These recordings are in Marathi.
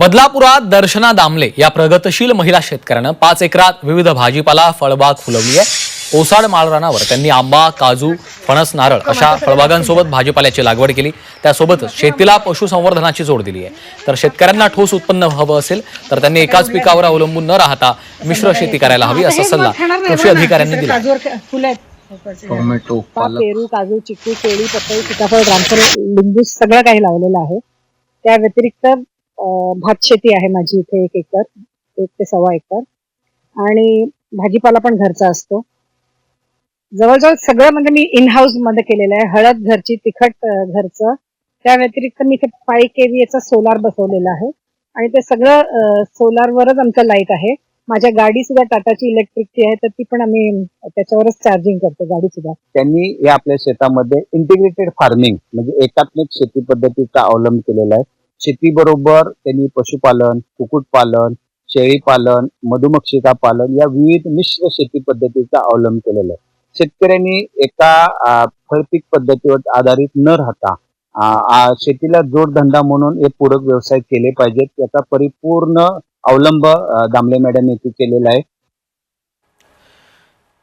बदलापुरात दर्शना दामले या प्रगतशील महिला शेतकऱ्यानं 5 एकरात विविध भाजीपाला फळबाग फुलवली आहे। ओसाड माळरानावर त्यांनी आंबा, काजू, फणस, नारळ अशा फळबागांसोबत भाजीपाल्याची लागवड केली। त्यासोबतच शेतीला पशुसंवर्धनाची जोड दिली आहे। तर शेतकऱ्यांना ठोस उत्पन्न हवं असेल तर त्यांनी एकाच पिकावर अवलंबून न राहता मिश्र शेती करायला हवी असा सल्ला कृषी अधिकाऱ्यांनी दिला। टोमॅटो, पेरू, काजू, चिक्कू, केळी, पपई, सीताफळ, रामफळ, लिंबू सगळं काही लावलेलं आहे। त्या व्यतिरिक्त भात शेती आहे माझी इथे 1 एकर, 1 ते 1.25 एकर आणि भाजीपाला पण घरचा असतो। जवळजवळ सगळं म्हणजे मी इन हाऊस मध्ये केलेलं आहे। हळद घरची, तिखट घरचं, त्या व्यतिरिक्त मी इथे 5 kVA चा सोलार बसवलेला आहे आणि ते सगळं सोलारवरच आमचं लाईट आहे। माझ्या गाडी सुद्धा टाटाची इलेक्ट्रिकची आहे, तर ती पण आम्ही त्याच्यावरच चार्जिंग करतो गाडी सुद्धा। त्यांनी हे आपल्या शेतामध्ये इंटिग्रेटेड फार्मिंग म्हणजे एकात्मिक शेती पद्धतीचा अवलंब केलेला आहे। शेतीबरोबर त्यांनी पशुपालन, कुक्कुटपालन, शेळीपालन, मधुमक्षिका पालन या विविध मिश्र शेती पद्धतीचा अवलंब केलेला आहे। शेतकऱ्यांनी एका फळपीक पद्धतीवर आधारित न राहता शेतीला जोडधंदा म्हणून हे पूरक व्यवसाय केले पाहिजेत, याचा परिपूर्ण अवलंब दामले मॅडम यांनी केलेला आहे।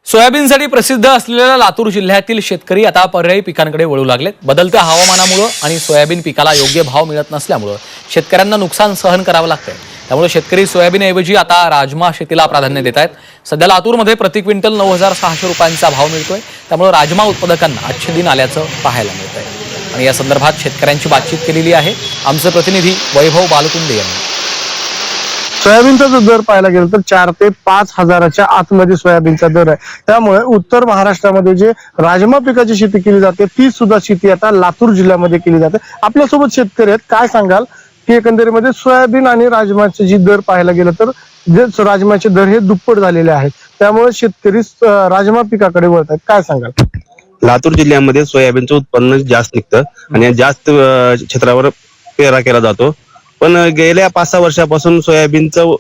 सोयाबीनसाठी प्रसिद्ध असलेल्या लातूर जिल्ह्यातील शेतकरी आता पर्यायी पिकांकडे वळू लागलेत। बदलत्या हवामानामुळे आणि सोयाबीन पिकाला योग्य भाव मिळत नसल्यामुळे शेतकऱ्यांना नुकसान सहन करावं लागतंय। त्यामुळे शेतकरी सोयाबीनऐवजी आता राजमा शेतीला प्राधान्य देत आहेत। सध्या लातूरमध्ये प्रति क्विंटल 9,600 रुपयांचा भाव मिळतोय। त्यामुळे राजमा उत्पादकांना अच्छे दिन आल्याचं पाहायला मिळतंय आणि या संदर्भात शेतकऱ्यांची बातचीत केलेली आहे आमचे प्रतिनिधी वैभव बालकुंडे यांनी। सोयाबीनचा जो दर पाहायला गेला तर 4 ते 5 हजाराच्या आतमध्ये सोयाबीनचा दर आहे। त्यामुळे उत्तर महाराष्ट्रामध्ये जे राजमा पिकाची शेती केली जाते ती सुद्धा शेती आता लातूर जिल्ह्यामध्ये केली जाते। आपल्यासोबत शेतकरी आहेत, काय सांगाल की एकंदरीमध्ये सोयाबीन आणि राजमाचे जी दर पाहायला गेलं तर जे राजमाचे दर हे दुप्पट झालेले आहेत, त्यामुळे शेतकरी राजमा पिकाकडे वळत आहेत, काय सांगाल? लातूर जिल्ह्यामध्ये सोयाबीनचं उत्पन्न जास्त निघतं आणि जास्त क्षेत्रावर पेरा केला जातो। पण गेल्या 5-6 वर्षापासून सोयाबीनचं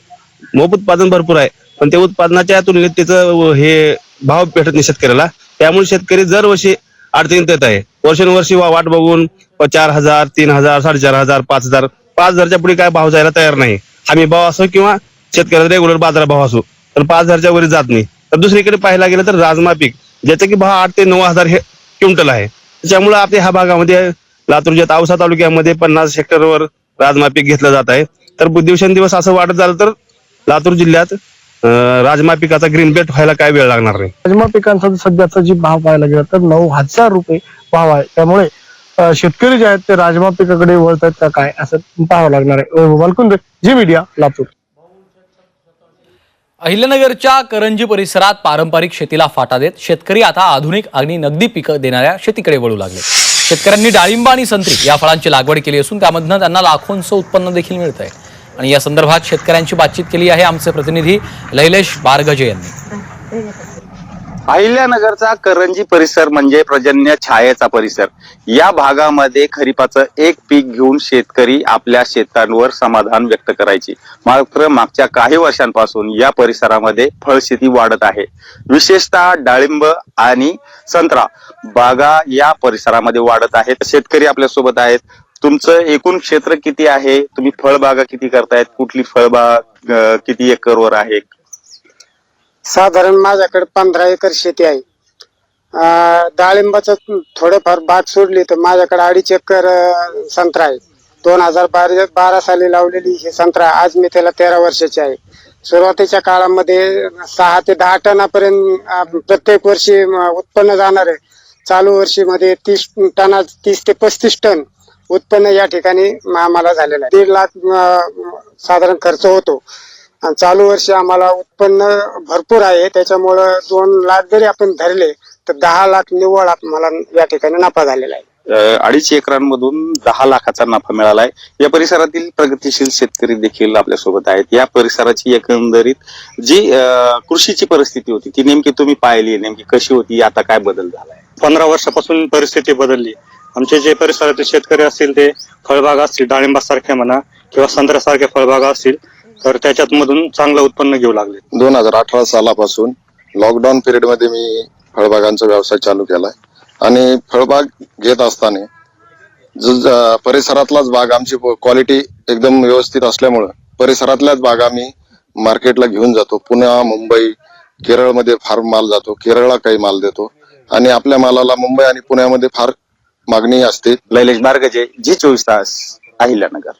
मोप उत्पादन भरपूर आहे, पण ते उत्पादनाच्या तुलनेत त्याचं हे भाव भेटत नाही शेतकऱ्याला। त्यामुळे शेतकरी दरवर्षी अडचणीत येत आहे। वर्षानुवर्षी वाट बघून 4,000, 3,000, 4,500, 5,000, 5,000च्या पुढे काय भाव जायला तयार नाही। हमी भाव असो किंवा शेतकऱ्याचा रेग्युलर बाजार भाव असो तर 5,000च्या वर जात नाही। तर दुसरीकडे पाहायला गेलं तर राजमा पीक ज्याचा की भाव 8 ते 9,000 हे क्विंटल आहे। त्याच्यामुळे आपल्या ह्या भागामध्ये लातूरच्या औसा तालुक्यामध्ये 50 हेक्टरवर राजमा पीक घेतलं जात आहे। तर दिवसेंदिवस असं वाढत झालं तर लातूर जिल्ह्यात राजमा पिकाचा ग्रीन बेल्ट व्हायला काय वेळ लागणार नाही। राजमा पिकांचा सध्याचा जी भाव पाहायला गेला तर 9,000 रुपये भाव आहे। त्यामुळे शेतकरी जे आहेत ते राजमा पिकाकडे वळत आहेत का काय असं पाहावं लागणार आहे। बालकुंडे, जी मीडिया, लातूर। अहिल्यानगरच्या करंजी परिसरात पारंपरिक शेतीला फाटा देत शेतकरी आता आधुनिक आणि नगदी पिकं देणाऱ्या शेतीकडे वळू लागले। शेतकऱ्यांनी डाळिंब आणि संत्री या फळांची लागवड केली असून त्यामधनं त्यांना लाखोंचं उत्पन्न देखील मिळत आहे आणि या संदर्भात शेतकऱ्यांची बातचीत केली आहे आमचे प्रतिनिधी लैलेश बारगजे यांनी। अहिल्यानगरचा करंजी परिसर म्हणजे पर्जन्य छायेचा परिसर। या भागामध्ये खरीपाचं एक पीक घेऊन शेतकरी आपल्या शेतांवर समाधान व्यक्त करायची, मात्र मागच्या काही वर्षांपासून या परिसरामध्ये फळशेती वाढत आहे। विशेषतः डाळिंब आणि संत्रा बागा या परिसरामध्ये वाढत आहेत। शेतकरी आपल्या सोबत आहेत। तुमचं एकूण क्षेत्र किती आहे? तुम्ही फळबागा किती करतायत? कुठली फळबाग किती एकरवर आहे? साधारण माझ्याकडे 15 एकर शेती आहे। डाळिंबाचं थोडंफार बाग सोडली तर माझ्याकडे 2.5 एकर संत्रा आहे। 2012 साली लावलेली हे संत्रा आज मी त्याला 13 वर्षाची आहे। सुरुवातीच्या काळामध्ये 6 ते 10 टनापर्यंत प्रत्येक वर्षी उत्पन्न जाणार आहे। चालू वर्षीमध्ये 30 ते 35 टन उत्पन्न या ठिकाणी आम्हाला झालेलं आहे। 1.5 लाख साधारण खर्च होतो। चालू वर्षी आम्हाला उत्पन्न भरपूर आहे, त्याच्यामुळं 2 लाख जरी आपण धरले तर 10 लाख निव्वळ आम्हाला या ठिकाणी नफा झालेला आहे। 2.5 एकरांमधून 10 लाखाचा नफा मिळालाय। या परिसरातील प्रगतिशील शेतकरी देखील आपल्या सोबत आहेत। या परिसराची एकंदरीत जी कृषीची परिस्थिती होती ती नेमकी तुम्ही पाहिली, नेमकी कशी होती, आता काय बदल झालाय? 15 वर्षापासून परिस्थिती बदलली। आमचे जे परिसरातील शेतकरी असतील ते फळबागा असतील, डाळिंबासारख्या म्हणा किंवा संत्र्यासारख्या फळबागा असतील तर त्याच्यात मधून चांगलं उत्पन्न घेऊ लागले। 2018 सालापासून लॉकडाऊन पिरियड मध्ये मी फळबागांचा व्यवसाय चालू केलाय आणि फळबाग घेत असताना परिसरातलाच भाग आमची क्वालिटी एकदम व्यवस्थित असल्यामुळं परिसरातल्याच भाग आम्ही मार्केटला घेऊन जातो. पुणे, मुंबई, केरळमध्ये फार माल जातो, केरळला काही माल देतो आणि आपल्या मालाला मुंबई आणि पुण्यामध्ये फार मागणी असते. लैलेश बारगजे, जी 24 तास, अहिल्यानगर.